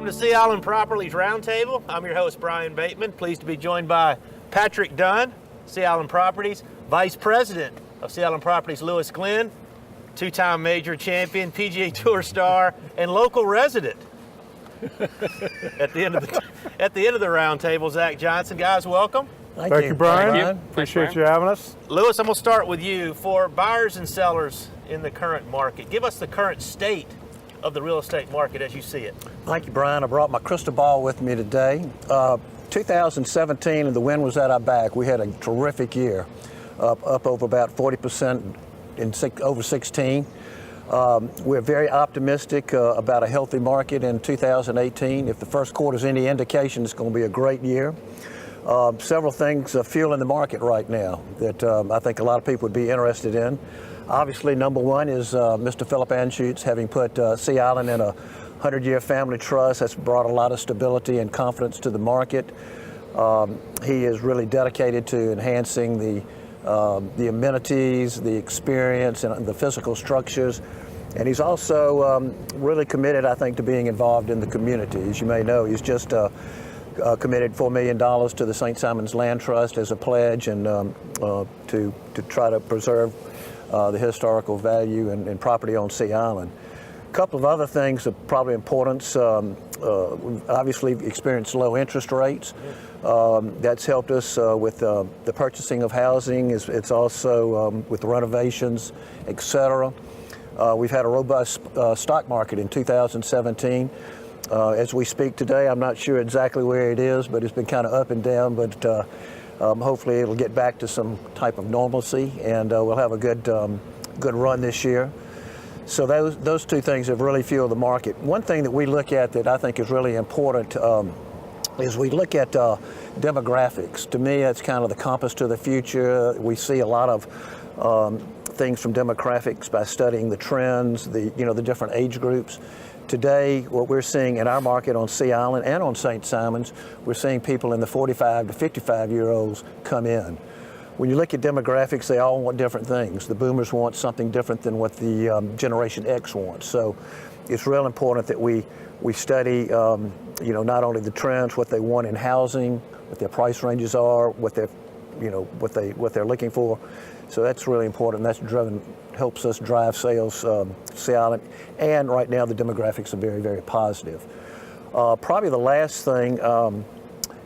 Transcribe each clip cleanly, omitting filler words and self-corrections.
to Sea Island Properties Roundtable. I'm your host, Brian Bateman. Pleased to be joined by Patrick Dunn, Sea Island Properties, Vice President of Sea Island Properties, Lewis Glenn, two-time major champion, PGA Tour star, and local resident. At the end of the roundtable, Zach Johnson. Guys, welcome. Thank you, Brian. Thank you. Appreciate you having us. Lewis, I'm going to start with you. For buyers and sellers in the current market, give us the current state of the real estate market as you see it. Thank you, Brian. I brought my crystal ball with me today. 2017, and the wind was at our back. We had a terrific year, up over about 40% in over 16. We're very optimistic about a healthy market in 2018. If the first quarter is any indication, it's going to be a great year. Several things fueling the market right now that I think a lot of people would be interested in. Obviously, number one is Mr. Philip Anschutz having put Sea Island in a 100-year family trust. That's brought a lot of stability and confidence to the market. He is really dedicated to enhancing the amenities, the experience, and the physical structures. And he's also really committed, I think, to being involved in the community. As you may know, he's just committed $4 million to the St. Simon's Land Trust as a pledge and to try to preserve the historical value and property on Sea Island. A couple of other things of probably importance. We've obviously experienced low interest rates. That's helped us with the purchasing of housing. It's also with the renovations, etc. We've had a robust stock market in 2017. As we speak today, I'm not sure exactly where it is, but it's been kind of up and down. But hopefully it'll get back to some type of normalcy, and we'll have a good run this year. So those two things have really fueled the market. One thing that we look at that I think is really important is we look at demographics. To me, that's kind of the compass to the future. We see a lot of things from demographics by studying the trends, the different age groups. Today, what we're seeing in our market on Sea Island and on St. Simon's, we're seeing people in the 45 to 55-year-olds come in. When you look at demographics, they all want different things. The boomers want something different than what the Generation X wants. So it's real important that we study, not only the trends, what they want in housing, what their price ranges are, what they're looking for. So that's really important. That's helps us drive sales, Sea Island, and right now the demographics are very, very positive. Probably the last thing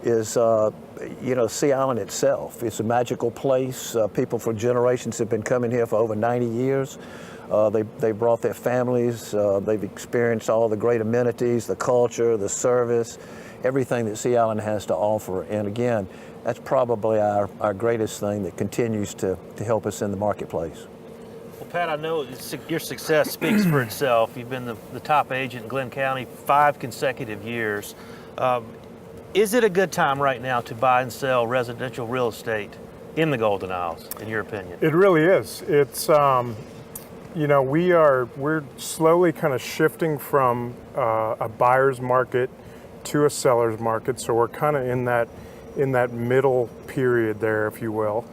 is, Sea Island itself. It's a magical place. People for generations have been coming here for over 90 years. They brought their families. They've experienced all the great amenities, the culture, the service, everything that Sea Island has to offer. And again, that's probably our greatest thing that continues to help us in the marketplace. Well, Pat, I know your success speaks for itself. You've been the top agent in Glenn County 5 consecutive years. Is it a good time right now to buy and sell residential real estate in the Golden Isles, in your opinion? It really is. It's, we're slowly kind of shifting from a buyer's market to a seller's market. So we're kind of in that middle period there, if you will.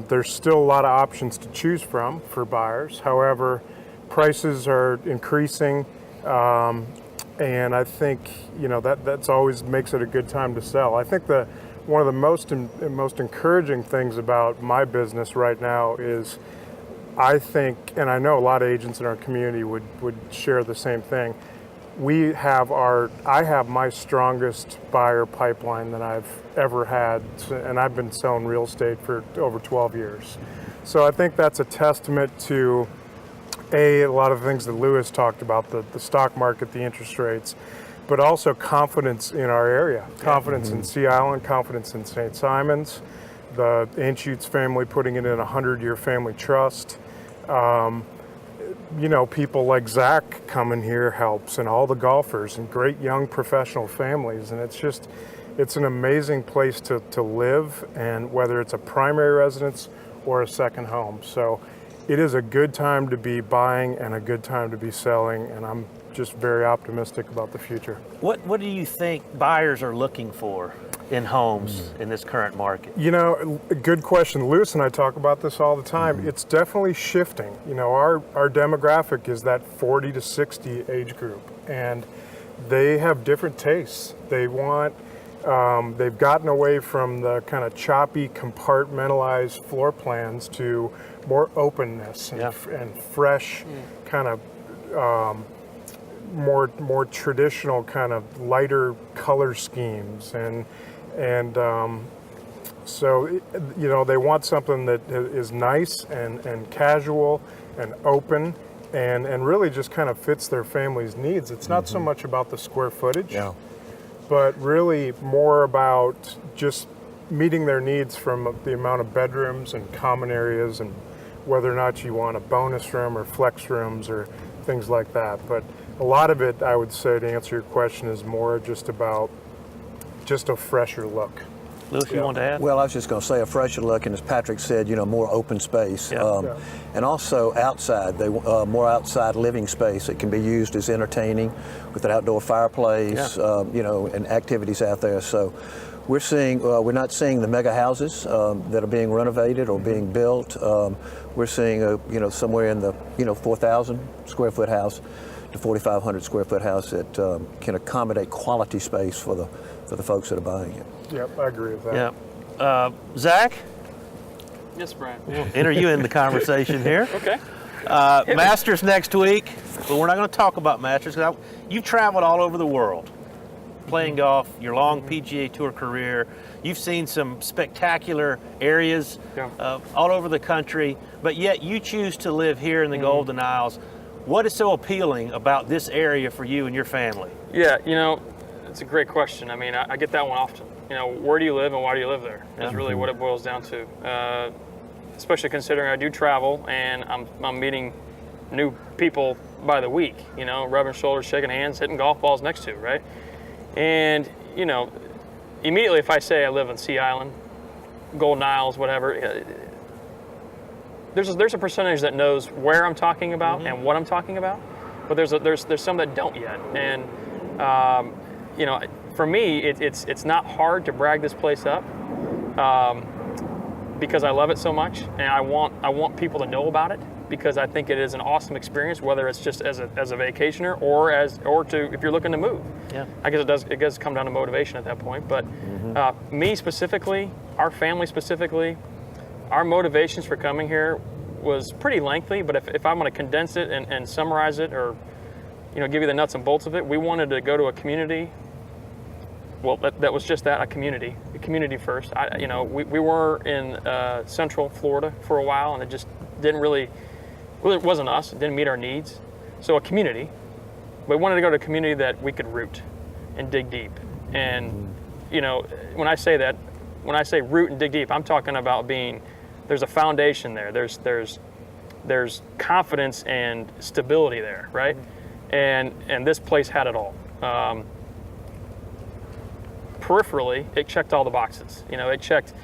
There's still a lot of options to choose from for buyers. However, prices are increasing, and I think that's always makes it a good time to sell. I think one of the most encouraging things about my business right now is, I think, and I know a lot of agents in our community would share the same thing. I have my strongest buyer pipeline than I've ever had, and I've been selling real estate for over 12 years. So I think that's a testament to a lot of the things that Lewis talked about, the stock market, the interest rates, but also confidence in our area, confidence in Sea Island, confidence in St. Simon's, the Anschutz family putting it in a 100-year family trust. People like Zach coming here helps, and all the golfers and great young professional families. And it's an amazing place to live, and whether it's a primary residence or a second home. So it is a good time to be buying and a good time to be selling, and I'm just very optimistic about the future. What do you think buyers are looking for in homes in this current market? Good question. Lewis and I talk about this all the time. It's definitely shifting. Our demographic is that 40 to 60 age group, and they have different tastes. They want, they've gotten away from the kind of choppy, compartmentalized floor plans to more openness and, and fresh, kind of more traditional, kind of lighter color schemes, and so you know, they want something that is nice and casual and open. And really just kind of fits their family's needs. It's not so much about the square footage, but really more about just meeting their needs from the amount of bedrooms and common areas, and whether or not you want a bonus room or flex rooms or things like that. But a lot of it, I would say, to answer your question, is more just about just a fresher look. Lewis, you want to add? Well, I was just going to say a fresher look, and as Patrick said, you know, more open space, and also outside. They more outside living space. It can be used as entertaining with an outdoor fireplace, you know, and activities out there. So we're seeing we're not seeing the mega houses that are being renovated or being built. We're seeing you know, somewhere in the 4,000 square foot house to 4,500 square foot house that can accommodate quality space for the folks that are buying it. Yep, I agree with that. Yep. Zach? Yes, Brian. We'll enter you in the conversation here. Okay. Masters next week, but we're not going to talk about Masters. You've traveled all over the world playing golf, your long PGA Tour career. You've seen some spectacular areas all over the country, but yet you choose to live here in the Golden Isles. What is so appealing about this area for you and your family? Yeah, you know, it's a great question. I mean, I get that one often. You know, where do you live and why do you live there? Is really what it boils down to. Especially considering I do travel and I'm meeting new people by the week. You know, rubbing shoulders, shaking hands, hitting golf balls next to, right? And you know, immediately if I say I live on Sea Island, Golden Isles, whatever, there's a percentage that knows where I'm talking about and what I'm talking about, but there's some that don't yet. And you know, for me, it's not hard to brag this place up because I love it so much, and I want people to know about it because I think it is an awesome experience, whether it's just as a vacationer or if you're looking to move. Yeah, I guess it does come down to motivation at that point. But me specifically, our family specifically, our motivations for coming here was pretty lengthy. But if I'm going to condense it and summarize it, or you know, give you the nuts and bolts of it, we wanted to go to a community. Well, that was just that, a community first. You know, we were in Central Florida for a while, and it just didn't really it wasn't us. It didn't meet our needs. So a community. We wanted to go to a community that we could root and dig deep. And you know, when I say root and dig deep, I'm talking about there's a foundation there. There's confidence and stability there, right? And this place had it all. Peripherally, it checked all the boxes. You know, it checked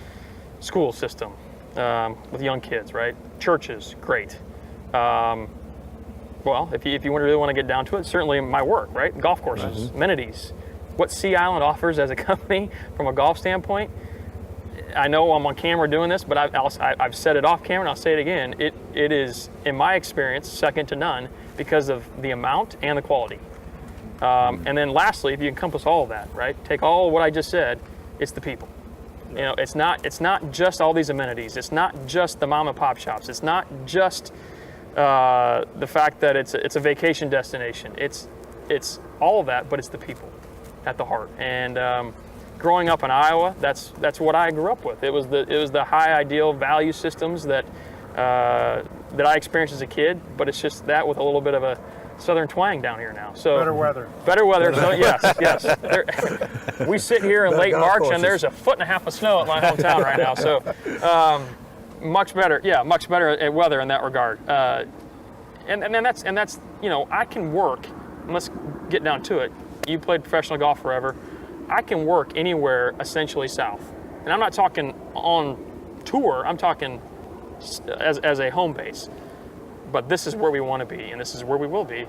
school system with young kids, right? Churches, great. Well, if you really want to get down to it, certainly my work, right? Golf courses, amenities. What Sea Island offers as a company from a golf standpoint, I know I'm on camera doing this, but I've said it off camera and I'll say it again. It is, in my experience, second to none because of the amount and the quality. And then lastly, if you encompass all of that, right? Take all what I just said, it's the people. You know, it's not just all these amenities. It's not just the mom and pop shops. It's not just the fact that it's a vacation destination. It's all of that, but it's the people at the heart. And growing up in Iowa, that's what I grew up with. It was the high ideal value systems that I experienced as a kid, but it's just that with a little bit of a southern twang down here now. So better weather. So yes. We sit here in late March and there's 1.5 feet of snow at my hometown right now. So much better at weather in that regard. And that's you know, I can work. And let's get down to it. You played professional golf forever. I can work anywhere essentially south, and I'm not talking on tour. I'm talking as a home base. But this is where we want to be, and this is where we will be,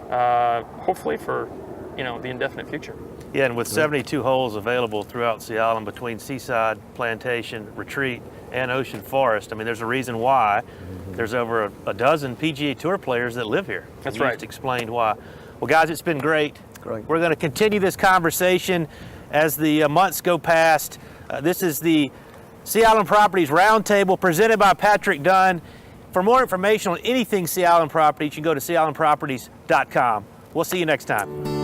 hopefully for, you know, the indefinite future. Yeah, and with 72 holes available throughout Sea Island between Seaside, Plantation, Retreat, and Ocean Forest, I mean, there's a reason why there's over a dozen PGA Tour players that live here. That's you right. just explained why. Well, guys, it's been great. Great. We're going to continue this conversation as the months go past. This is the Sea Island Properties Roundtable presented by Patrick Dunn. For more information on anything Sea Island Properties, you can go to seaislandproperties.com. We'll see you next time.